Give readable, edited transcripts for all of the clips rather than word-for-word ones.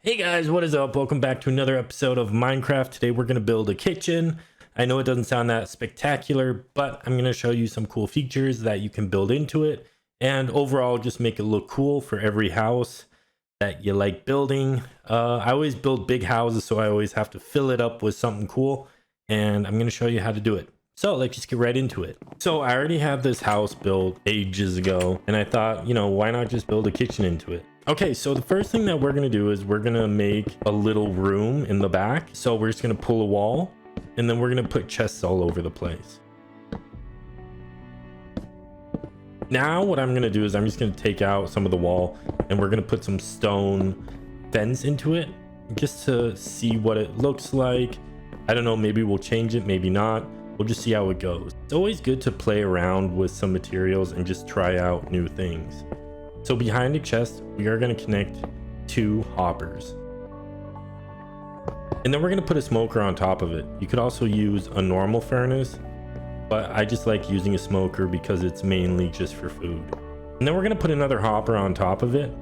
Hey guys, what is up? Welcome back to another episode of Minecraft. Today we're going to build a kitchen. I know it doesn't sound that spectacular, but I'm going to show you some cool features that you can build into it, and overall just make it look cool for every house that you like building. I always build big houses, so I always have to fill it up with something cool, and I'm going to show you how to do it. So let's just get right into it. So I already have this house built ages ago, and I thought, why not just build a kitchen into it? Okay, so the first thing that we're going to do is we're going to make a little room in the back. So we're just going to pull a wall, and then we're going to put chests all over the place. Now what I'm going to do is I'm just going to take out some of the wall, and we're going to put some stone fence into it just to see what it looks like. I don't know, maybe we'll change it, maybe not. We'll just see how it goes. It's always good to play around with some materials and just try out new things. So behind the chest, we are going to connect 2 hoppers. And then we're going to put a smoker on top of it. You could also use a normal furnace, but I just like using a smoker because it's mainly just for food. And then we're going to put another hopper on top of it.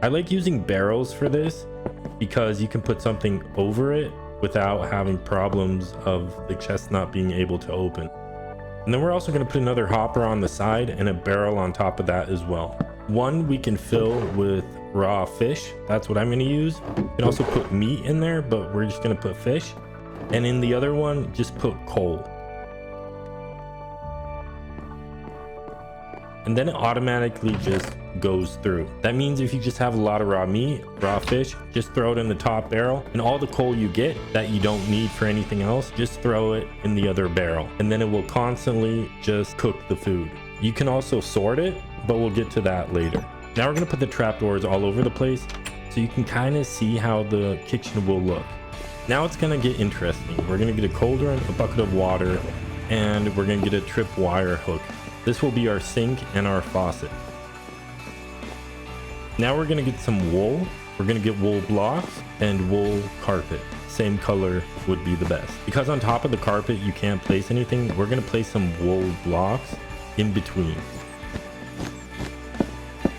I like using barrels for this because you can put something over it without having problems of the chest not being able to open. And then we're also going to put another hopper on the side and a barrel on top of that as well. One we can fill with raw fish. That's what I'm going to use. You can also put meat in there, but we're just going to put fish. And in the other one, just put coal. And then it automatically just goes through. That means if you just have a lot of raw meat, raw fish, just throw it in the top barrel, and all the coal you get that you don't need for anything else, just throw it in the other barrel, and then it will constantly just cook the food. You can also sort it, but we'll get to that later. Now we're going to put the trapdoors all over the place so you can kind of see how the kitchen will look. Now it's going to get interesting. We're going to get a cauldron, a bucket of water, and we're going to get a tripwire hook. This will be our sink and our faucet. Now we're going to get some wool. We're going to get wool blocks and wool carpet. Same color would be the best. Because on top of the carpet you can't place anything, we're going to place some wool blocks in between.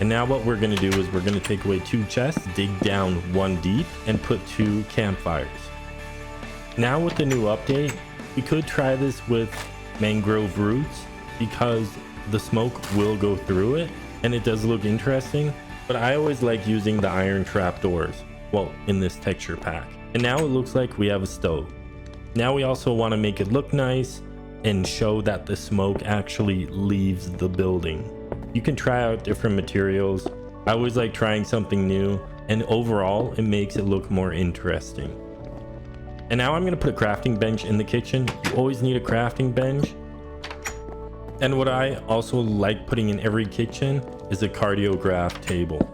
And now what we're going to do is we're going to take away 2 chests, dig down 1 deep, and put 2 campfires. Now with the new update, we could try this with mangrove roots because the smoke will go through it and it does look interesting. But I always like using the iron trapdoors, well, in this texture pack. And now it looks like we have a stove. Now we also want to make it look nice and show that the smoke actually leaves the building. You can try out different materials. I always like trying something new, and overall it makes it look more interesting. And now I'm going to put a crafting bench in the kitchen. You always need a crafting bench. And what I also like putting in every kitchen is a cardiograph table.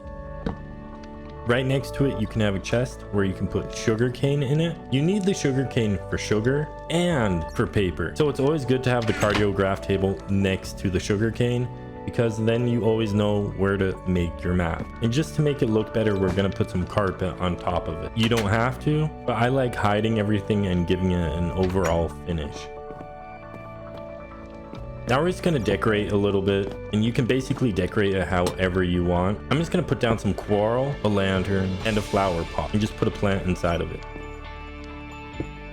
Right next to it, you can have a chest where you can put sugarcane in it. You need the sugarcane for sugar and for paper. So it's always good to have the cardiograph table next to the sugarcane because then you always know where to make your map. And just to make it look better, we're going to put some carpet on top of it. You don't have to, but I like hiding everything and giving it an overall finish. Now we're just going to decorate a little bit, and you can basically decorate it however you want. I'm just going to put down some coral, a lantern, and a flower pot, and just put a plant inside of it.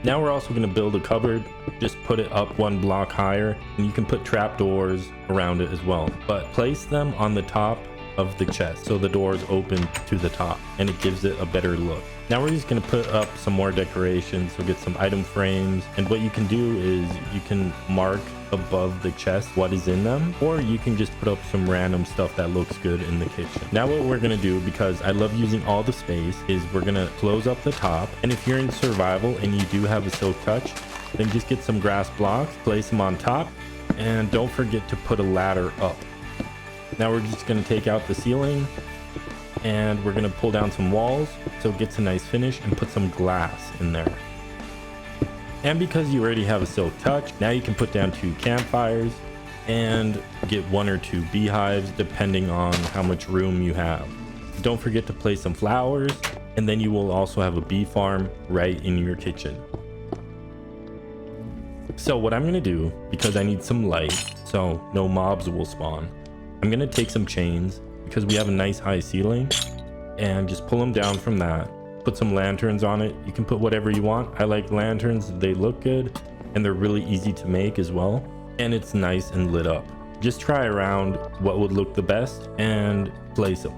Now we're also going to build a cupboard. Just put it up 1 block higher, and you can put trapdoors around it as well. But place them on the top of the chest so the doors open to the top, and it gives it a better look. Now we're just going to put up some more decorations. So get some item frames, and what you can do is you can mark above the chest what is in them, or you can just put up some random stuff that looks good in the kitchen. Now what we're going to do, because I love using all the space, is we're going to close up the top, and if you're in survival and you do have a silk touch, then just get some grass blocks, place them on top, and don't forget to put a ladder up. Now we're just going to take out the ceiling, and we're going to pull down some walls so it gets a nice finish, and put some glass in there. And because you already have a silk touch, now you can put down 2 campfires and get 1 or 2 beehives depending on how much room you have. Don't forget to place some flowers, and then you will also have a bee farm right in your kitchen. So what I'm going to do, because I need some light so no mobs will spawn, I'm going to take some chains because we have a nice high ceiling, and just pull them down from that. put some lanterns on it. You can put whatever you want. I like lanterns. They look good and they're really easy to make as well. And it's nice and lit up. Just try around what would look the best and place them.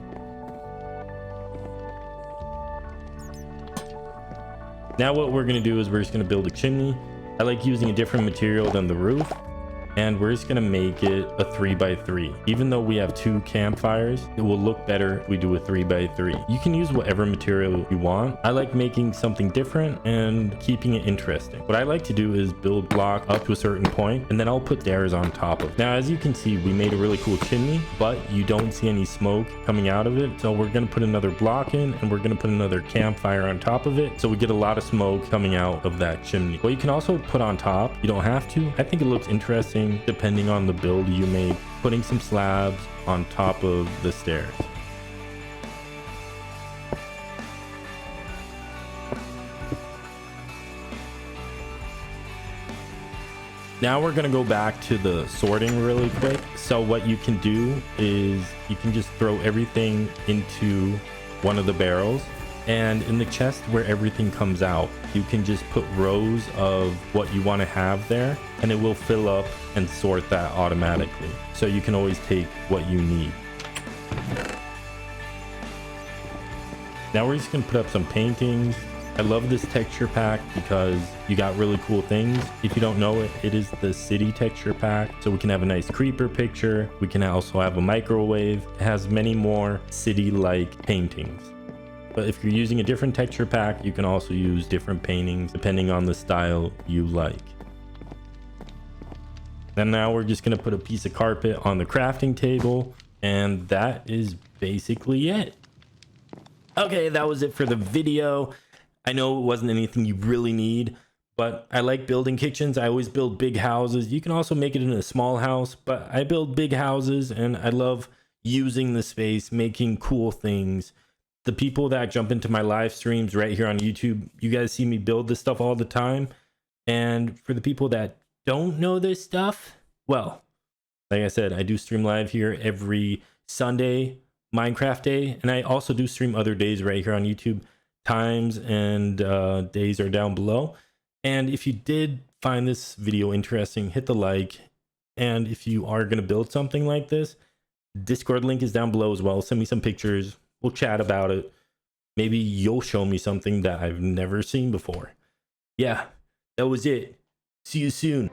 Now what we're going to do is we're just going to build a chimney. I like using a different material than the roof. And we're just going to make it a 3x3. Even though we have 2 campfires, it will look better if we do a 3x3. You can use whatever material you want. I like making something different and keeping it interesting. What I like to do is build block up to a certain point, and then I'll put stairs on top of it. Now, as you can see, we made a really cool chimney, but you don't see any smoke coming out of it. So we're going to put another block in, and we're going to put another campfire on top of it. So we get a lot of smoke coming out of that chimney. What you can also put on top, you don't have to. I think it looks interesting depending on the build you make, putting some slabs on top of the stairs. Now we're going to go back to the sorting really quick. So what you can do is you can just throw everything into one of the barrels, and in the chest where everything comes out, you can just put rows of what you want to have there, and it will fill up and sort that automatically. So you can always take what you need. Now we're just going to put up some paintings. I love this texture pack because you got really cool things. If you don't know it, it is the city texture pack. So we can have a nice creeper picture. We can also have a microwave. It has many more city-like paintings. But if you're using a different texture pack, you can also use different paintings depending on the style you like. Then now we're just going to put a piece of carpet on the crafting table, and that is basically it. Okay, that was it for the video. I know it wasn't anything you really need, but I like building kitchens. I always build big houses. You can also make it in a small house, but I build big houses and I love using the space, making cool things. The people that jump into my live streams right here on YouTube, you guys see me build this stuff all the time. And for the people that don't know this stuff, well, like I said, I do stream live here every Sunday, Minecraft day, and I also do stream other days right here on YouTube. Times and days are down below. And if you did find this video interesting, hit the like. And if you are going to build something like this, Discord link is down below as well. Send me some pictures. We'll chat about it. Maybe you'll show me something that I've never seen before. Yeah, that was it. See you soon.